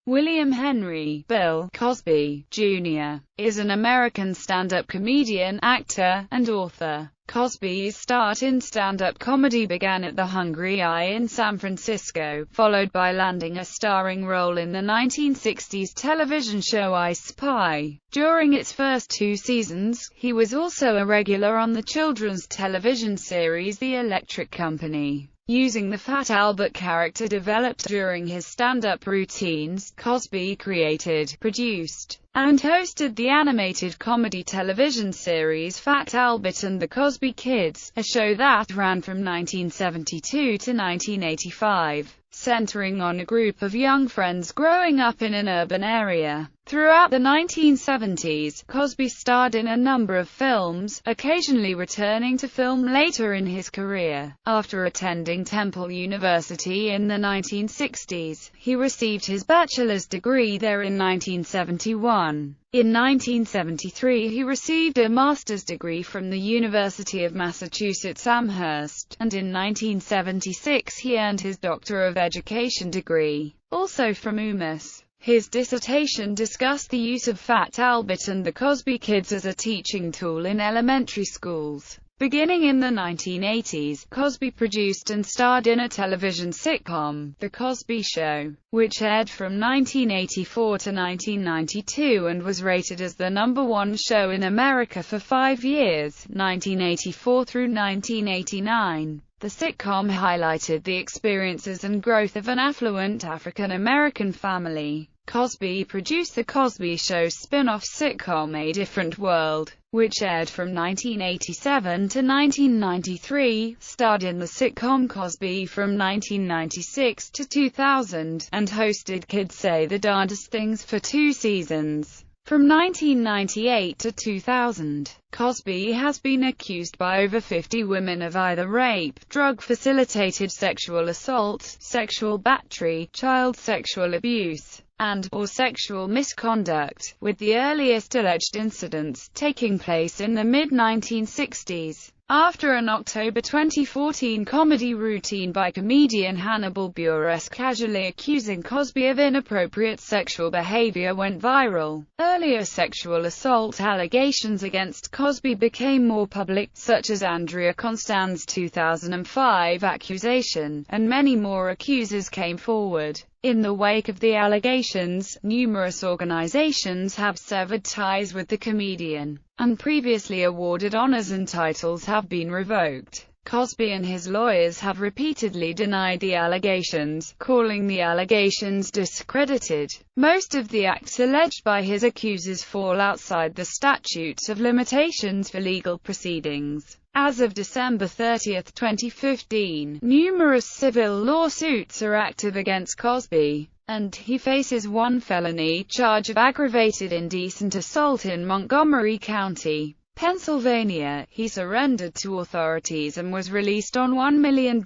William Henry "Bill" Cosby, Jr. is an American stand-up comedian, actor, and author. Cosby's start in stand-up comedy began at the Hungry i in San Francisco, followed by landing a starring role in the 1960s television show I Spy. During its first 2 seasons, he was also a regular on the children's television series The Electric Company. Using the Fat Albert character developed during his stand-up routines, Cosby created, produced, and hosted the animated comedy television series Fat Albert and the Cosby Kids, a show that ran from 1972 to 1985, centering on a group of young friends growing up in an urban area. Throughout the 1970s, Cosby starred in a number of films, occasionally returning to film later in his career. After attending Temple University in the 1960s, he received his bachelor's degree there in 1971. In 1973 he received a master's degree from the University of Massachusetts Amherst, and in 1976 he earned his Doctor of Education degree, also from UMass. His dissertation discussed the use of Fat Albert and the Cosby Kids as a teaching tool in elementary schools. Beginning in the 1980s, Cosby produced and starred in a television sitcom, The Cosby Show, which aired from 1984 to 1992 and was rated as the #1 show in America for 5 years, 1984 through 1989. The sitcom highlighted the experiences and growth of an affluent African-American family. Cosby produced The Cosby Show spin-off sitcom A Different World, which aired from 1987 to 1993, starred in the sitcom Cosby from 1996 to 2000, and hosted Kids Say the Darndest Things for 2 seasons. From 1998 to 2000, Cosby has been accused by over 50 women of either rape, drug-facilitated sexual assault, sexual battery, child sexual abuse, and/or sexual misconduct, with the earliest alleged incidents taking place in the mid-1960s. After an October 2014 comedy routine by comedian Hannibal Buress casually accusing Cosby of inappropriate sexual behavior went viral, earlier sexual assault allegations against Cosby became more public, such as Andrea Constance's 2005 accusation, and many more accusers came forward. In the wake of the allegations, numerous organizations have severed ties with the comedian, and previously awarded honors and titles have been revoked. Cosby and his lawyers have repeatedly denied the allegations, calling the allegations discredited. Most of the acts alleged by his accusers fall outside the statutes of limitations for legal proceedings. As of December 30, 2015, numerous civil lawsuits are active against Cosby, and he faces 1 felony charge of aggravated indecent assault in Montgomery County, Pennsylvania. He surrendered to authorities and was released on $1 million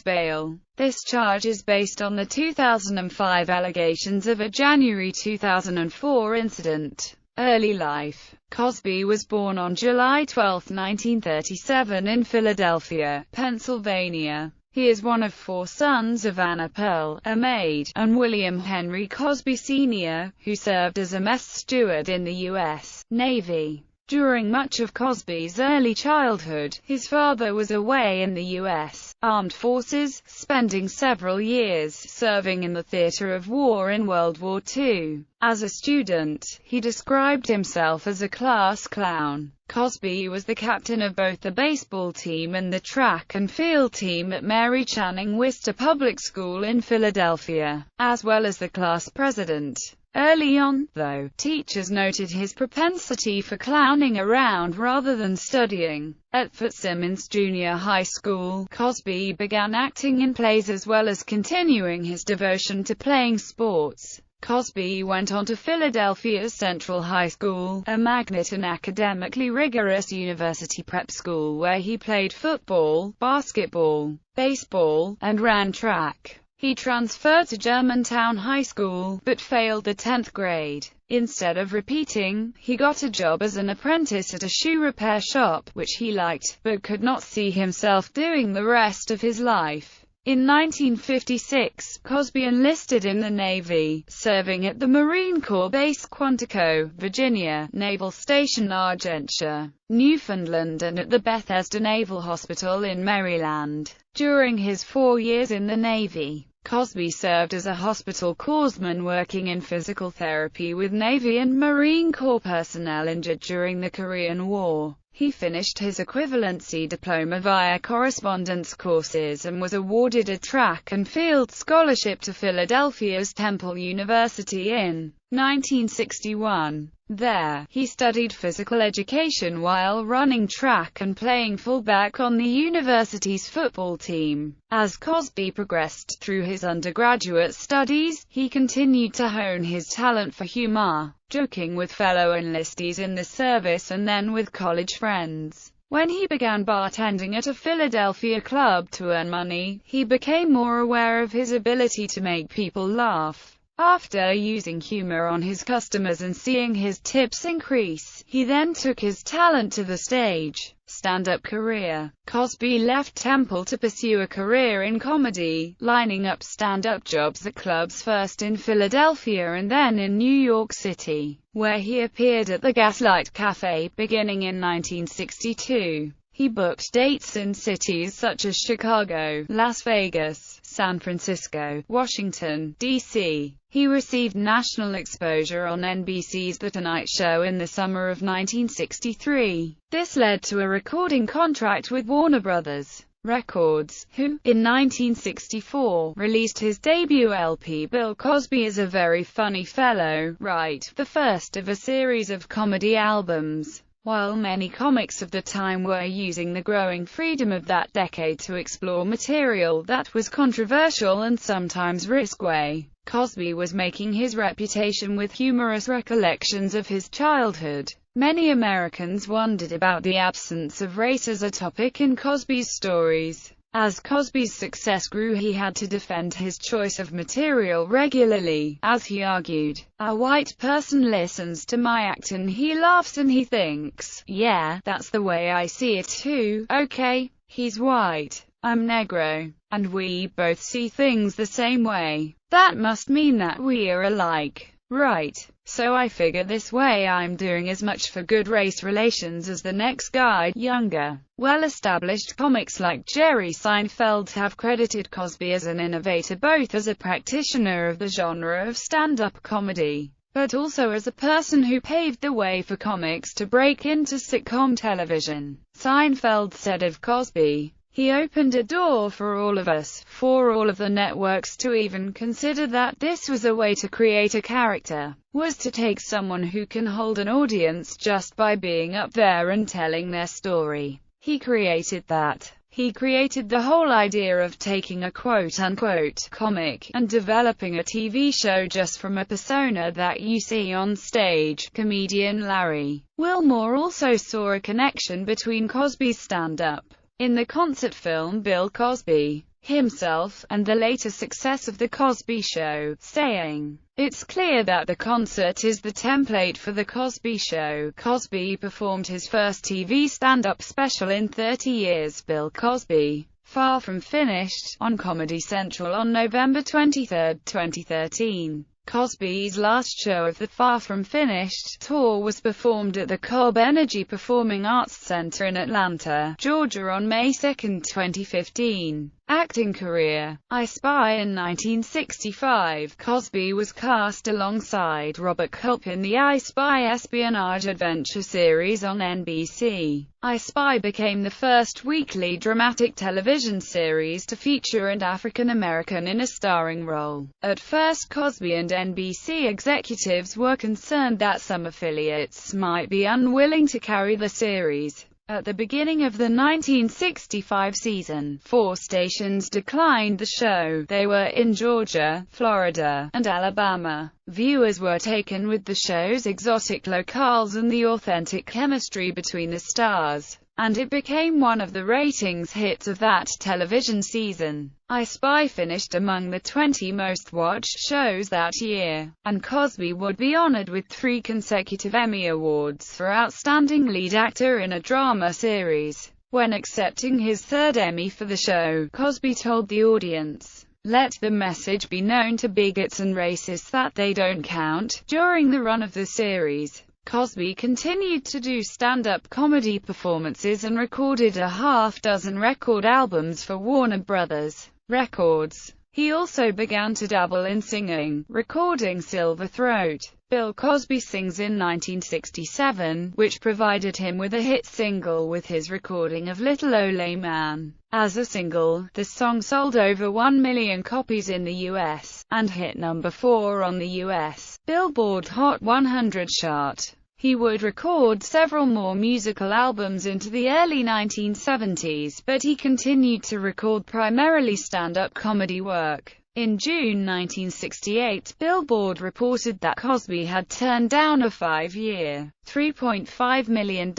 bail. This charge is based on the 2005 allegations of a January 2004 incident. Early life. Cosby was born on July 12, 1937 in Philadelphia, Pennsylvania. He is one of 4 sons of Anna Pearl, a maid, and William Henry Cosby Sr., who served as a mess steward in the U.S. Navy. During much of Cosby's early childhood, his father was away in the U.S. Armed Forces, spending several years serving in the theater of war in World War II. As a student, he described himself as a class clown. Cosby was the captain of both the baseball team and the track and field team at Mary Channing Worcester Public School in Philadelphia, as well as the class president. Early on, though, teachers noted his propensity for clowning around rather than studying. At Fitzsimmons Junior High School, Cosby began acting in plays as well as continuing his devotion to playing sports. Cosby went on to Philadelphia's Central High School, a magnet and academically rigorous university prep school where he played football, basketball, baseball, and ran track. He transferred to Germantown High School, but failed the 10th grade. Instead of repeating, he got a job as an apprentice at a shoe repair shop, which he liked, but could not see himself doing the rest of his life. In 1956, Cosby enlisted in the Navy, serving at the Marine Corps Base Quantico, Virginia, Naval Station Argentia, Newfoundland, and at the Bethesda Naval Hospital in Maryland. During his 4 years in the Navy, Cosby served as a hospital corpsman working in physical therapy with Navy and Marine Corps personnel injured during the Korean War. He finished his equivalency diploma via correspondence courses and was awarded a track and field scholarship to Philadelphia's Temple University in 1961. There, he studied physical education while running track and playing fullback on the university's football team. As Cosby progressed through his undergraduate studies, he continued to hone his talent for humor, joking with fellow enlistees in the service and then with college friends. When he began bartending at a Philadelphia club to earn money, he became more aware of his ability to make people laugh. After using humor on his customers and seeing his tips increase, he then took his talent to the stage. Stand-up career. Cosby left Temple to pursue a career in comedy, lining up stand-up jobs at clubs first in Philadelphia and then in New York City, where he appeared at the Gaslight Cafe, beginning in 1962. He booked dates in cities such as Chicago, Las Vegas, San Francisco, Washington, D.C. He received national exposure on NBC's The Tonight Show in the summer of 1963. This led to a recording contract with Warner Brothers Records, who, in 1964, released his debut LP Bill Cosby is a Very Funny Fellow, Right?, the first of a series of comedy albums. While many comics of the time were using the growing freedom of that decade to explore material that was controversial and sometimes risque, Cosby was making his reputation with humorous recollections of his childhood. Many Americans wondered about the absence of race as a topic in Cosby's stories. As Cosby's success grew, he had to defend his choice of material regularly, as he argued. A white person listens to my act and he laughs and he thinks, yeah, that's the way I see it too. Okay, he's white, I'm Negro, and we both see things the same way. That must mean that we are alike, right? So I figure this way I'm doing as much for good race relations as the next guy. Younger, well-established comics like Jerry Seinfeld have credited Cosby as an innovator, both as a practitioner of the genre of stand-up comedy, but also as a person who paved the way for comics to break into sitcom television. Seinfeld said of Cosby, "He opened a door for all of us, for all of the networks to even consider that this was a way to create a character, was to take someone who can hold an audience just by being up there and telling their story. He created that. He created the whole idea of taking a quote-unquote comic and developing a TV show just from a persona that you see on stage." Comedian Larry Wilmore also saw a connection between Cosby's stand-up in the concert film Bill Cosby himself, and the later success of The Cosby Show, saying, "It's clear that the concert is the template for The Cosby Show." Cosby performed his first TV stand-up special in 30 years, Bill Cosby, Far From Finished, on Comedy Central on November 23, 2013. Cosby's last show of the Far From Finished tour was performed at the Cobb Energy Performing Arts Center in Atlanta, Georgia on May 2, 2015. Acting career. I Spy in 1965, Cosby was cast alongside Robert Culp in the I Spy espionage adventure series on NBC. I Spy became the first weekly dramatic television series to feature an African American in a starring role. At first, Cosby and NBC executives were concerned that some affiliates might be unwilling to carry the series. At the beginning of the 1965 season, 4 stations declined the show. They were in Georgia, Florida, and Alabama. Viewers were taken with the show's exotic locales and the authentic chemistry between the stars, and it became one of the ratings hits of that television season. I Spy finished among the 20 most watched shows that year, and Cosby would be honored with 3 consecutive Emmy Awards for Outstanding Lead Actor in a Drama Series. When accepting his third Emmy for the show, Cosby told the audience, "Let the message be known to bigots and racists that they don't count." During the run of the series, Cosby continued to do stand-up comedy performances and recorded a half-dozen record albums for Warner Brothers Records. He also began to dabble in singing, recording Silver Throat, Bill Cosby Sings in 1967, which provided him with a hit single with his recording of Little Ole Man. As a single, the song sold over 1 million copies in the U.S., and hit number 4 on the U.S. Billboard Hot 100 chart. He would record several more musical albums into the early 1970s, but he continued to record primarily stand-up comedy work. In June 1968, Billboard reported that Cosby had turned down a 5-year, $3.5 million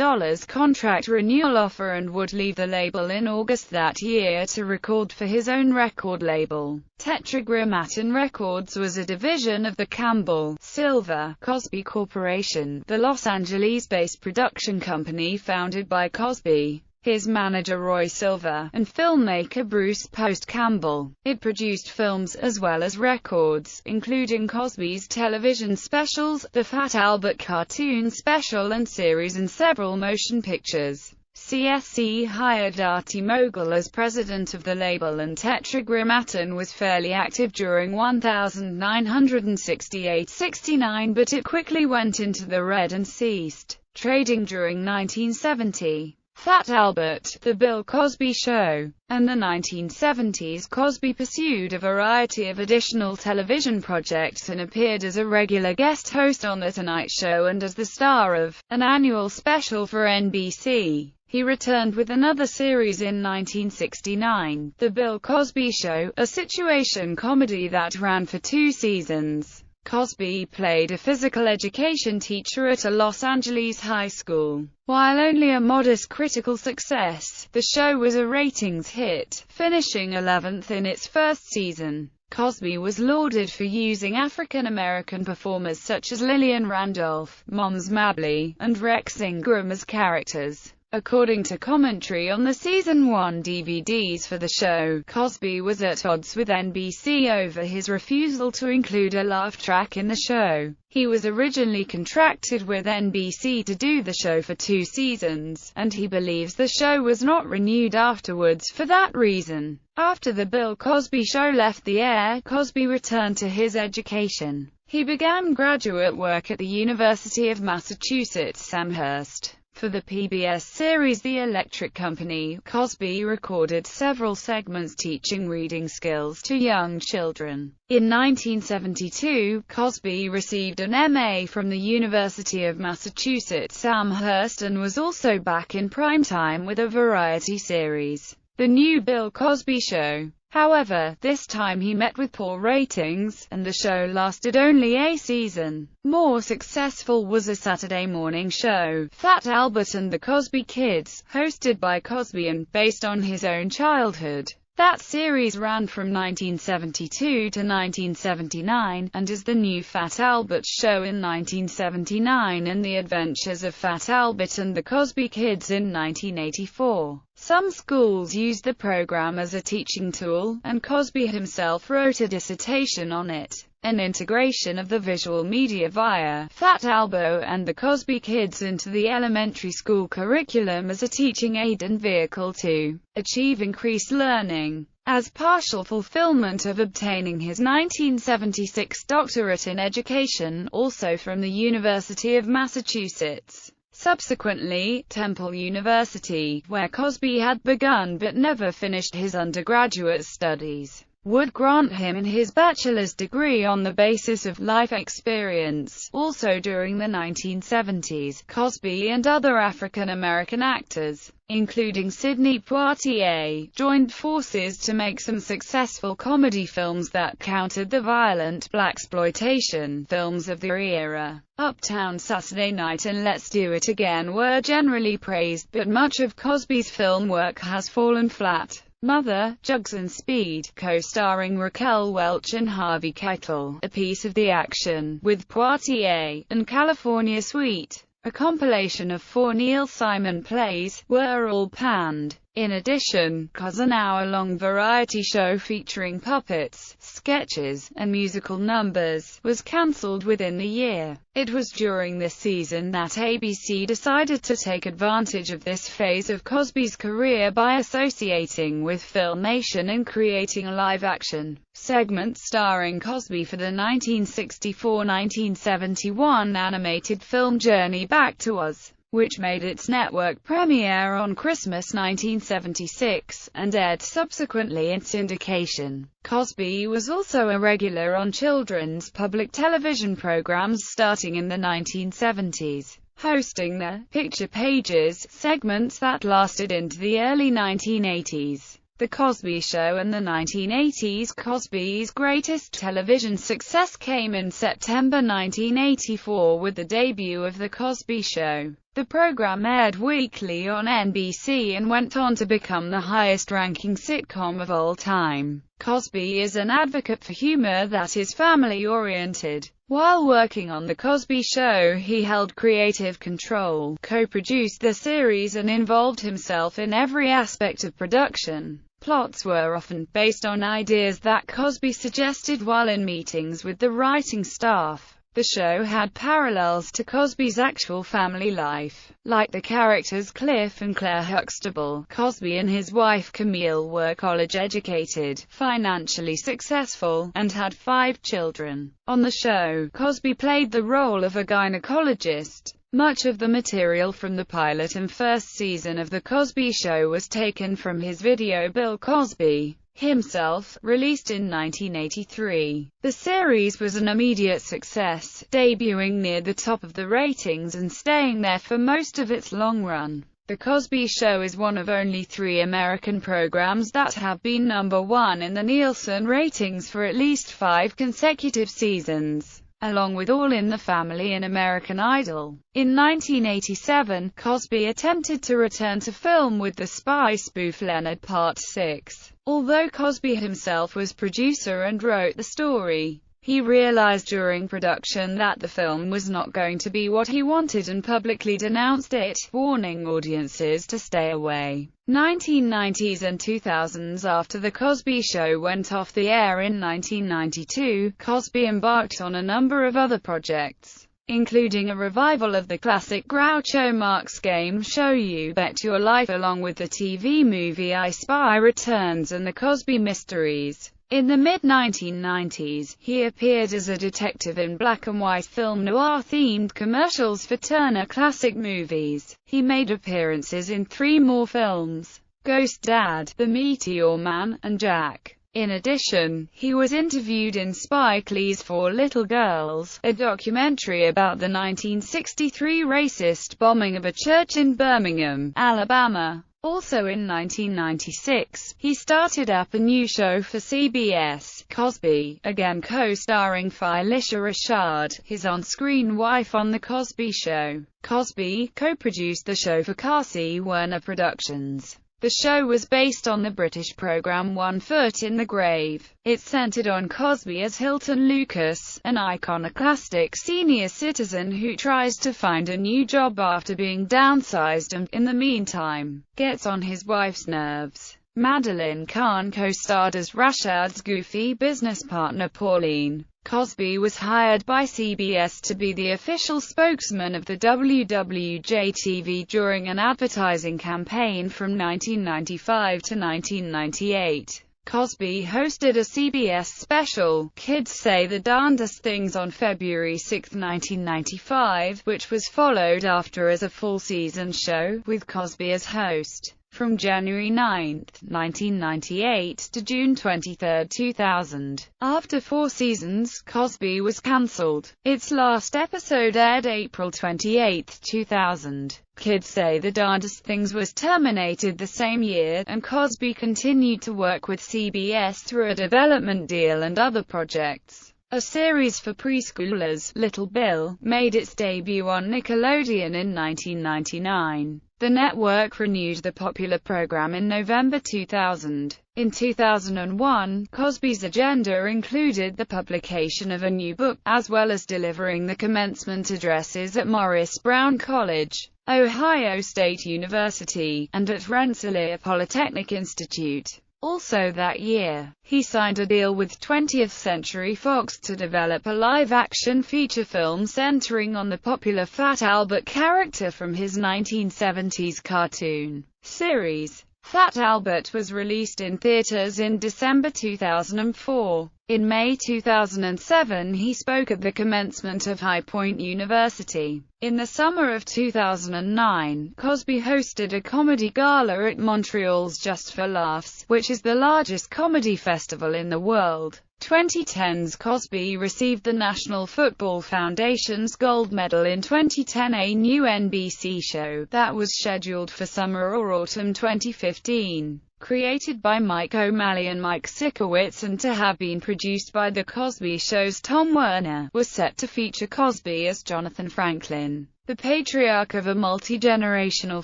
contract renewal offer and would leave the label in August that year to record for his own record label. Tetragrammaton Records was a division of the Campbell Silver Cosby Corporation, the Los Angeles-based production company founded by Cosby, his manager Roy Silver, and filmmaker Bruce Post Campbell. It produced films as well as records, including Cosby's television specials, the Fat Albert cartoon special and series, and several motion pictures. CSC hired Artie Mogul as president of the label, and Tetragrammaton was fairly active during 1968-69, but it quickly went into the red and ceased trading during 1970. Fat Albert, The Bill Cosby Show, and the 1970s. Cosby pursued a variety of additional television projects and appeared as a regular guest host on The Tonight Show and as the star of an annual special for NBC. He returned with another series in 1969, The Bill Cosby Show, a situation comedy that ran for 2 seasons. Cosby played a physical education teacher at a Los Angeles high school. While only a modest critical success, the show was a ratings hit, finishing 11th in its first season. Cosby was lauded for using African-American performers such as Lillian Randolph, Moms Mabley, and Rex Ingram as characters. According to commentary on the Season 1 DVDs for the show, Cosby was at odds with NBC over his refusal to include a laugh track in the show. He was originally contracted with NBC to do the show for 2 seasons, and he believes the show was not renewed afterwards for that reason. After The Bill Cosby Show left the air, Cosby returned to his education. He began graduate work at the University of Massachusetts Amherst. For the PBS series The Electric Company, Cosby recorded several segments teaching reading skills to young children. In 1972, Cosby received an MA from the University of Massachusetts Amherst and was also back in primetime with a variety series, The New Bill Cosby Show. However, this time he met with poor ratings, and the show lasted only a season. More successful was a Saturday morning show, Fat Albert and the Cosby Kids, hosted by Cosby and based on his own childhood. That series ran from 1972 to 1979, and is the new Fat Albert Show in 1979 and The Adventures of Fat Albert and the Cosby Kids in 1984. Some schools used the program as a teaching tool, and Cosby himself wrote a dissertation on it. An integration of the visual media via Fat Albert and the Cosby Kids into the elementary school curriculum as a teaching aid and vehicle to achieve increased learning. As partial fulfillment of obtaining his 1976 doctorate in education, also from the University of Massachusetts. Subsequently, Temple University, where Cosby had begun but never finished his undergraduate studies, would grant him his bachelor's degree on the basis of life experience. Also during the 1970s, Cosby and other African-American actors, including Sidney Poitier, joined forces to make some successful comedy films that countered the violent blaxploitation films of the era. Uptown Saturday Night and Let's Do It Again were generally praised, but much of Cosby's film work has fallen flat. Mother, Jugs and Speed, co-starring Raquel Welch and Harvey Keitel, A Piece of the Action, with Poitier, and California Suite, a compilation of 4 Neil Simon plays, were all panned. In addition, Cos, an hour-long variety show featuring puppets, sketches, and musical numbers, was cancelled within the year. It was during this season that ABC decided to take advantage of this phase of Cosby's career by associating with Filmation and creating a live-action segment starring Cosby for the 1964-1971 animated film Journey Back to Oz, which made its network premiere on Christmas 1976, and aired subsequently in syndication. Cosby was also a regular on children's public television programs starting in the 1970s, hosting the Picture Pages segments that lasted into the early 1980s. The Cosby Show and the 1980s. Cosby's greatest television success came in September 1984 with the debut of The Cosby Show. The program aired weekly on NBC and went on to become the highest-ranking sitcom of all time. Cosby is an advocate for humor that is family-oriented. While working on The Cosby Show, he held creative control, co-produced the series, and involved himself in every aspect of production. Plots were often based on ideas that Cosby suggested while in meetings with the writing staff. The show had parallels to Cosby's actual family life. Like the characters Cliff and Claire Huxtable, Cosby and his wife Camille were college-educated, financially successful, and had 5 children. On the show, Cosby played the role of a gynecologist. Much of the material from the pilot and first season of The Cosby Show was taken from his video Bill Cosby himself, released in 1983. The series was an immediate success, debuting near the top of the ratings and staying there for most of its long run. The Cosby Show is one of only 3 American programs that have been #1 in the Nielsen ratings for at least 5 consecutive seasons, along with All in the Family and American Idol. In 1987, Cosby attempted to return to film with the spy spoof Leonard Part 6. Although Cosby himself was producer and wrote the story, he realized during production that the film was not going to be what he wanted and publicly denounced it, warning audiences to stay away. 1990s and 2000s. After The Cosby Show went off the air in 1992, Cosby embarked on a number of other projects, including a revival of the classic Groucho Marx game show You Bet Your Life, along with the TV movie I Spy Returns and The Cosby Mysteries. In the mid-1990s, he appeared as a detective in black-and-white film noir-themed commercials for Turner Classic Movies. He made appearances in 3 more films: Ghost Dad, The Meteor Man, and Jack. In addition, he was interviewed in Spike Lee's 4 Little Girls, a documentary about the 1963 racist bombing of a church in Birmingham, Alabama. Also in 1996, he started up a new show for CBS, Cosby, again co-starring Phylicia Rashad, his on-screen wife on The Cosby Show. Cosby co-produced the show for Carsey Werner Productions. The show was based on the British program One Foot in the Grave. It centered on Cosby as Hilton Lucas, an iconoclastic senior citizen who tries to find a new job after being downsized and, in the meantime, gets on his wife's nerves. Madeline Kahn co-starred as Rashad's goofy business partner Pauline. Cosby was hired by CBS to be the official spokesman of the WWJ-TV during an advertising campaign from 1995 to 1998. Cosby hosted a CBS special, Kids Say the Darndest Things, on February 6, 1995, which was followed after as a full-season show, with Cosby as host, from January 9, 1998 to June 23, 2000. After 4 seasons, Cosby was cancelled. Its last episode aired April 28, 2000. Kids Say the Darndest Things was terminated the same year, and Cosby continued to work with CBS through a development deal and other projects. A series for preschoolers, Little Bill, made its debut on Nickelodeon in 1999. The network renewed the popular program in November 2000. In 2001, Cosby's agenda included the publication of a new book, as well as delivering the commencement addresses at Morris Brown College, Ohio State University, and at Rensselaer Polytechnic Institute. Also that year, he signed a deal with 20th Century Fox to develop a live-action feature film centering on the popular Fat Albert character from his 1970s cartoon series. Fat Albert was released in theaters in December 2004. In May 2007, he spoke at the commencement of High Point University. In the summer of 2009, Cosby hosted a comedy gala at Montreal's Just for Laughs, which is the largest comedy festival in the world. 2010's Cosby received the National Football Foundation's gold medal in 2010, a new NBC show that was scheduled for summer or autumn 2015. Created by Mike O'Malley and Mike Sikowitz and to have been produced by The Cosby Show's Tom Werner, was set to feature Cosby as Jonathan Franklin, the patriarch of a multi-generational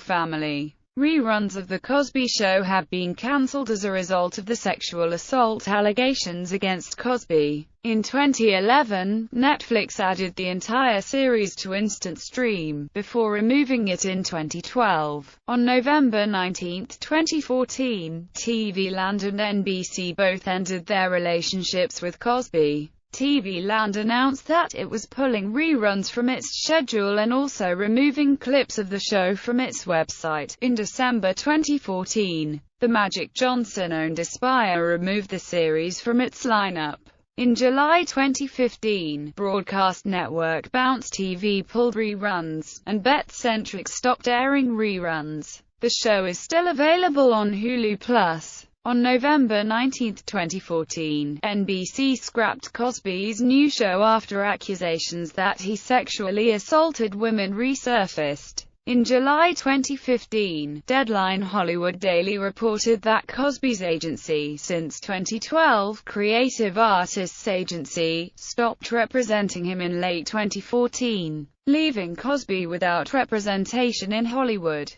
family. Reruns of The Cosby Show have been cancelled as a result of the sexual assault allegations against Cosby. In 2011, Netflix added the entire series to Instant Stream, before removing it in 2012. On November 19, 2014, TV Land and NBC both ended their relationships with Cosby. TV Land announced that it was pulling reruns from its schedule and also removing clips of the show from its website. In December 2014, the Magic Johnson-owned Aspire removed the series from its lineup. In July 2015, broadcast network Bounce TV pulled reruns, and Bet-Centric stopped airing reruns. The show is still available on Hulu+. On November 19, 2014, NBC scrapped Cosby's new show after accusations that he sexually assaulted women resurfaced. In July 2015, Deadline Hollywood Daily reported that Cosby's agency, since 2012, Creative Artists Agency, stopped representing him in late 2014, leaving Cosby without representation in Hollywood.